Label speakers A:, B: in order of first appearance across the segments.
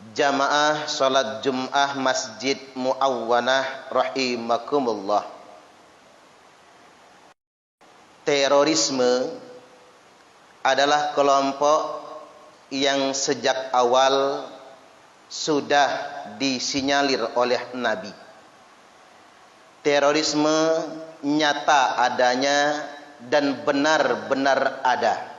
A: Jamaah salat Jum'ah Masjid Muawwanah rahimakumullah. Terorisme adalah kelompok yang sejak awal sudah disinyalir oleh Nabi. Terorisme nyata adanya dan benar-benar ada.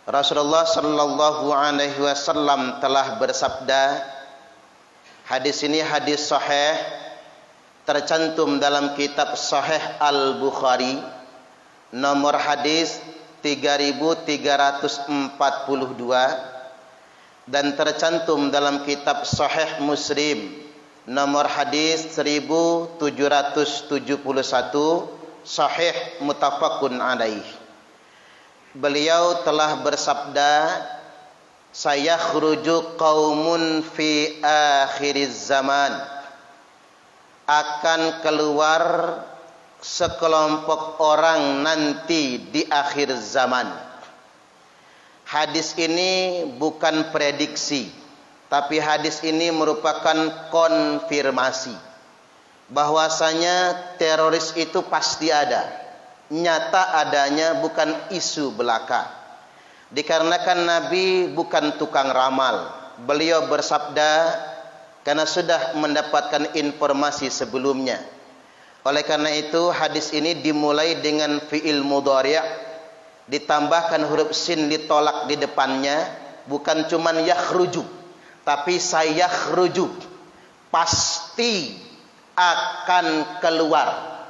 A: Rasulullah sallallahu alaihi wasallam telah bersabda, hadis ini hadis sahih tercantum dalam kitab Sahih Al-Bukhari, nomor hadis 3342, dan tercantum dalam kitab Sahih Muslim, nomor hadis 1771, sahih muttafaqun alaih. Beliau telah bersabda, sayakhruju qaumun fi akhiriz zaman, akan keluar sekelompok orang nanti di akhir zaman. Hadis ini bukan prediksi, tapi hadis ini merupakan konfirmasi bahwasanya teroris itu pasti ada. Nyata adanya, bukan isu belaka. Dikarenakan Nabi bukan tukang ramal. Beliau bersabda karena sudah mendapatkan informasi sebelumnya. Oleh karena itu hadis ini dimulai dengan fi'il mudhari', ditambahkan huruf sin ditolak di depannya, bukan cuman yakhruju, tapi sayakhruju, pasti akan keluar.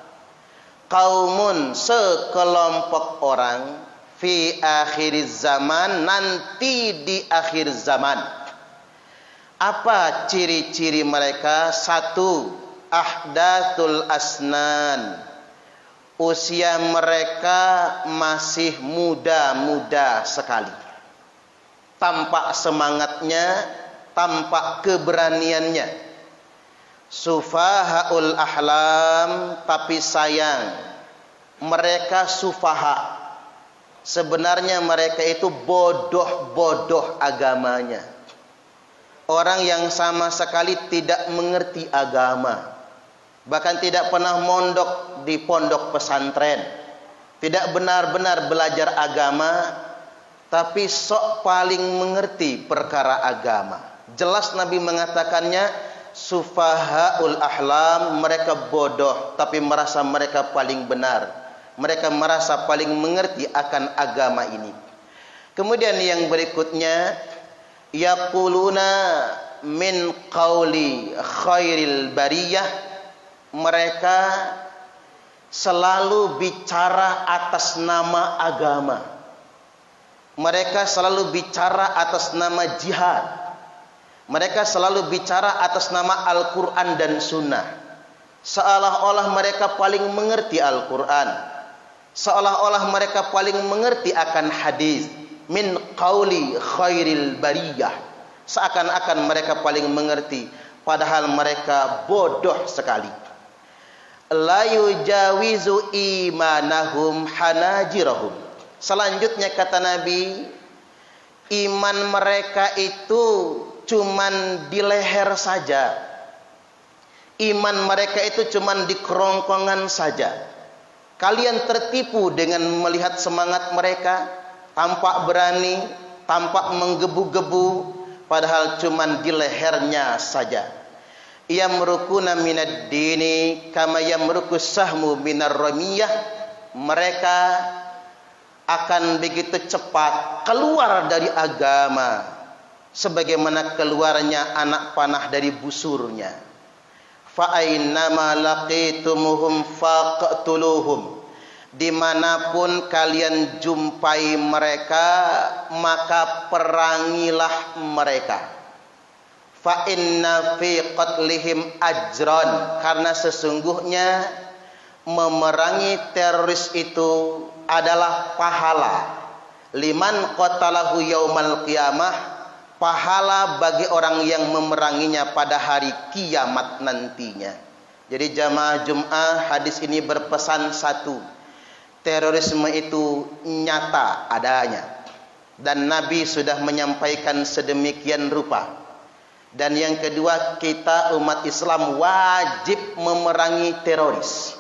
A: Kaumun, sekelompok orang, fi akhiriz zaman, nanti di akhir zaman. Apa ciri-ciri mereka? Satu, ahdathul asnan, usia mereka masih muda-muda sekali. Tampak semangatnya, tampak keberaniannya. Sufahaul ahlam, tapi sayang mereka sufaha. Sebenarnya mereka itu bodoh-bodoh agamanya. Orang yang sama sekali tidak mengerti agama, bahkan tidak pernah mondok di pondok pesantren, tidak benar-benar belajar agama, tapi sok paling mengerti perkara agama. Jelas Nabi mengatakannya, sufahaul ahlam, mereka bodoh tapi merasa mereka paling benar. Mereka merasa paling mengerti akan agama ini. Kemudian yang berikutnya, yaquluna min qauli khairil bariyah, mereka selalu bicara atas nama agama. Mereka selalu bicara atas nama jihad. Mereka selalu bicara atas nama Al-Quran dan Sunnah. Seolah-olah mereka paling mengerti Al-Quran, seolah-olah mereka paling mengerti akan hadis. Min qauli khairil bariyah, seakan-akan mereka paling mengerti, padahal mereka bodoh sekali. La yujawizu imanahum hanajirahum. Selanjutnya kata Nabi, iman mereka itu cuman di leher saja. Iman mereka itu cuman di kerongkongan saja. Kalian tertipu dengan melihat semangat mereka, tampak berani, tampak menggebu-gebu, padahal cuman di lehernya saja. Yamrukuna minad dini kama yamrukus sahmu minar ramiyah. Mereka akan begitu cepat keluar dari agama sebagaimana keluarnya anak panah dari busurnya. Fa ainnama laqitumuhum faqtuluhum, dimanapun kalian jumpai mereka maka perangilah mereka. Fa inna fi qatlihim ajran, karena sesungguhnya memerangi teroris itu adalah pahala. Liman qatalahu yaumal qiyamah, pahala bagi orang yang memeranginya pada hari kiamat nantinya. Jadi jamaah Jum'ah, hadis ini berpesan satu, terorisme itu nyata adanya. dan Nabi sudah menyampaikan sedemikian rupa. Dan yang kedua, kita umat Islam wajib memerangi teroris.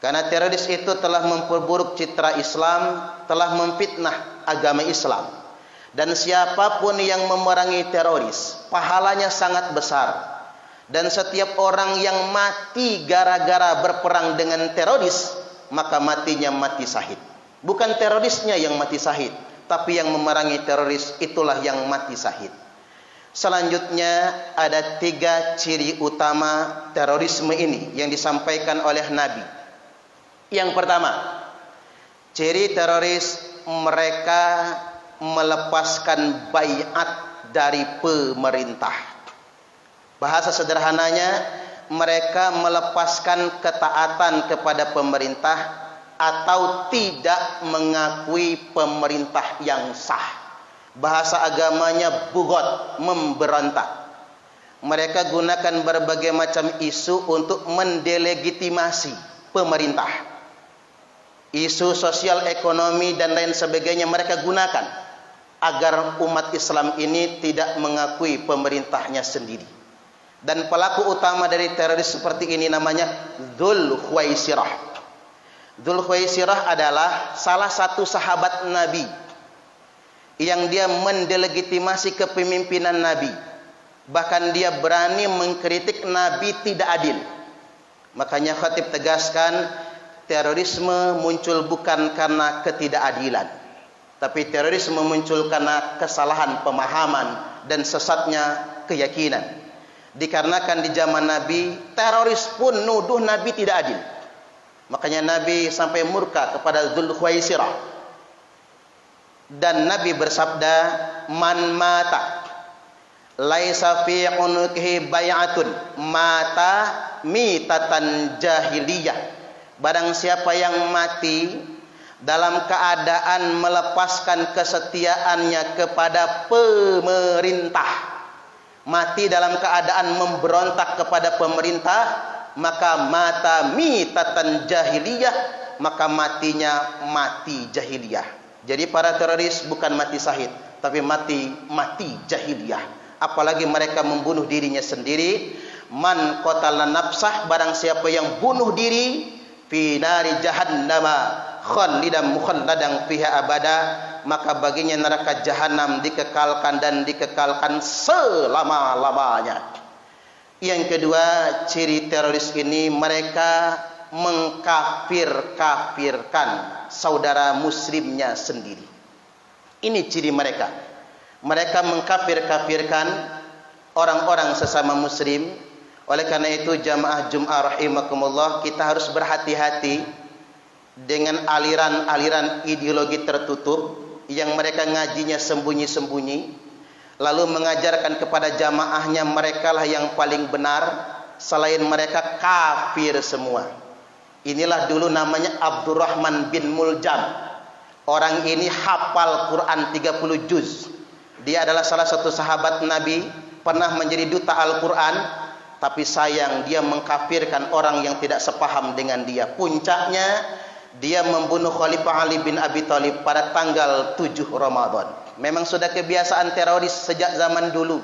A: Karena teroris itu telah memperburuk citra Islam, telah memfitnah agama Islam. Dan siapapun yang memerangi teroris, pahalanya sangat besar. Dan setiap orang yang mati gara-gara berperang dengan teroris, maka matinya mati syahid. Bukan terorisnya yang mati syahid, tapi yang memerangi teroris itulah yang mati syahid. Selanjutnya ada 3 ciri utama terorisme ini yang disampaikan oleh Nabi. Yang pertama, ciri teroris, mereka melepaskan baiat dari pemerintah. Bahasa sederhananya, mereka melepaskan ketaatan kepada pemerintah atau tidak mengakui pemerintah yang sah. Bahasa agamanya bugot, memberontak. Mereka gunakan berbagai macam isu untuk mendelegitimasi pemerintah. Isu sosial, ekonomi dan lain sebagainya mereka gunakan agar umat Islam ini tidak mengakui pemerintahnya sendiri. Dan pelaku utama dari teroris seperti ini namanya Dzul Khuwaisirah. Dzul Khuwaisirah adalah salah satu sahabat Nabi yang dia mendelegitimasi kepemimpinan Nabi. Bahkan dia berani mengkritik Nabi tidak adil. Makanya khatib tegaskan, terorisme muncul bukan karena ketidakadilan, tapi terorisme muncul karena kesalahan pemahaman dan sesatnya keyakinan. Dikarenakan di zaman Nabi, teroris pun nuduh Nabi tidak adil. Makanya Nabi sampai murka kepada Dzul Khuwaisirah. Dan Nabi bersabda, "Man mata laisa fi unuqihi bai'atun mata mitatan jahiliyah." Barang siapa yang mati dalam keadaan melepaskan kesetiaannya kepada pemerintah, mati dalam keadaan memberontak kepada pemerintah, maka mata mitatan jahiliyah, maka matinya mati jahiliyah. Jadi para teroris bukan mati syahid, tapi mati jahiliyah. Apalagi mereka membunuh dirinya sendiri. Man qatala nafsah, barang siapa yang bunuh diri, fi nari jahannama khalidan mukhalladan fiha abada, maka baginya neraka jahanam dikekalkan dan dikekalkan selama-lamanya. Yang kedua, ciri teroris ini mereka mengkafir-kafirkan saudara muslimnya sendiri. Ini ciri mereka. Mereka mengkafir-kafirkan orang-orang sesama muslim. Oleh karena itu jamaah Jum'ah rahimakumullah, kita harus berhati-hati dengan aliran-aliran ideologi tertutup yang mereka ngajinya sembunyi-sembunyi, lalu mengajarkan kepada jamaahnya mereka lah yang paling benar, selain mereka kafir semua. Inilah dulu namanya Abdurrahman bin Muljam. Orang ini hafal Quran 30 juz. Dia adalah salah satu sahabat Nabi, pernah menjadi duta Al-Quran, tapi sayang dia mengkafirkan orang yang tidak sepaham dengan dia. Puncaknya dia membunuh Khalifah Ali bin Abi Thalib pada tanggal 7 Ramadan. Memang sudah kebiasaan teroris sejak zaman dulu.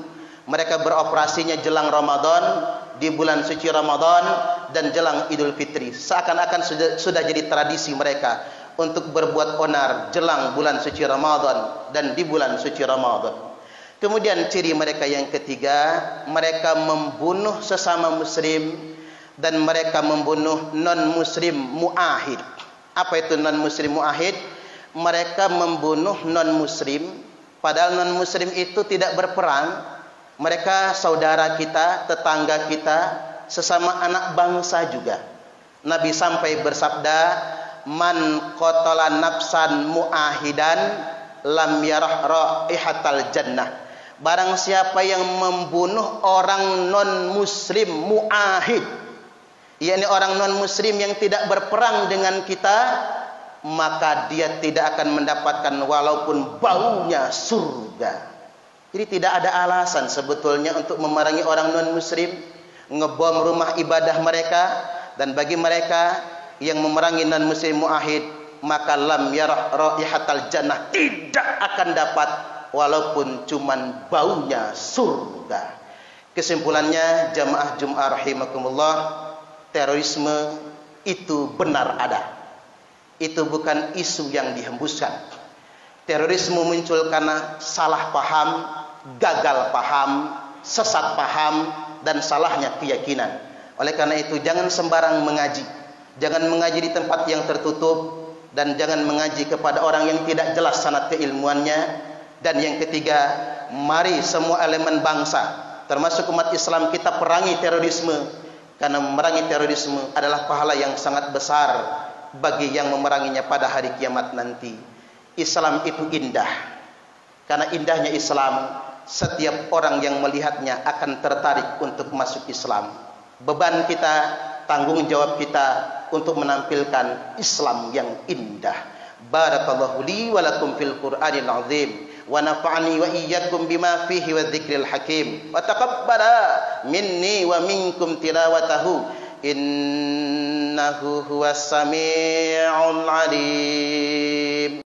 A: Mereka beroperasinya jelang Ramadan, di bulan suci Ramadan, dan jelang Idul Fitri. Seakan-akan sudah jadi tradisi mereka untuk berbuat onar jelang bulan suci Ramadan dan di bulan suci Ramadan. Kemudian ciri mereka yang ketiga, mereka membunuh sesama muslim dan mereka membunuh non-muslim mu'ahid. Apa itu non-muslim mu'ahid? Mereka membunuh non-muslim, padahal non-muslim itu tidak berperang. Mereka saudara kita, tetangga kita, sesama anak bangsa juga. Nabi sampai bersabda, "Man qatala nafsan mu'ahidan lam yarah raihatal jannah." Barang siapa yang membunuh orang non-muslim mu'ahid, yakni orang non-muslim yang tidak berperang dengan kita, maka dia tidak akan mendapatkan walaupun baunya surga. Jadi tidak ada alasan sebetulnya untuk memerangi orang non-muslim, ngebom rumah ibadah mereka. Dan bagi mereka yang memerangi non-muslim mu'ahid, maka lam yarah raihatal jannah, tidak akan dapat walaupun cuman baunya surga. Kesimpulannya jamaah Jumat rahimakumullah, terorisme itu benar ada. Itu bukan isu yang dihembuskan. Terorisme muncul karena salah paham, gagal paham, sesat paham, dan salahnya keyakinan. Oleh karena itu jangan sembarang mengaji. Jangan mengaji di tempat yang tertutup, dan jangan mengaji kepada orang yang tidak jelas sanad keilmuannya. Dan yang ketiga, mari semua elemen bangsa, termasuk umat Islam, kita perangi terorisme. Karena memerangi terorisme adalah pahala yang sangat besar bagi yang memeranginya pada hari kiamat nanti. Islam itu indah. Karena indahnya Islam, setiap orang yang melihatnya akan tertarik untuk masuk Islam. Beban kita, tanggung jawab kita untuk menampilkan Islam yang indah. Barakallahu li wa lakum fil Qur'anil azim, wa nafa'ani wa iyyakum bima fihi wa dzikril hakim, wa taqabbala minni wa minkum tilawatahu, innahu huwas sami'ul alim.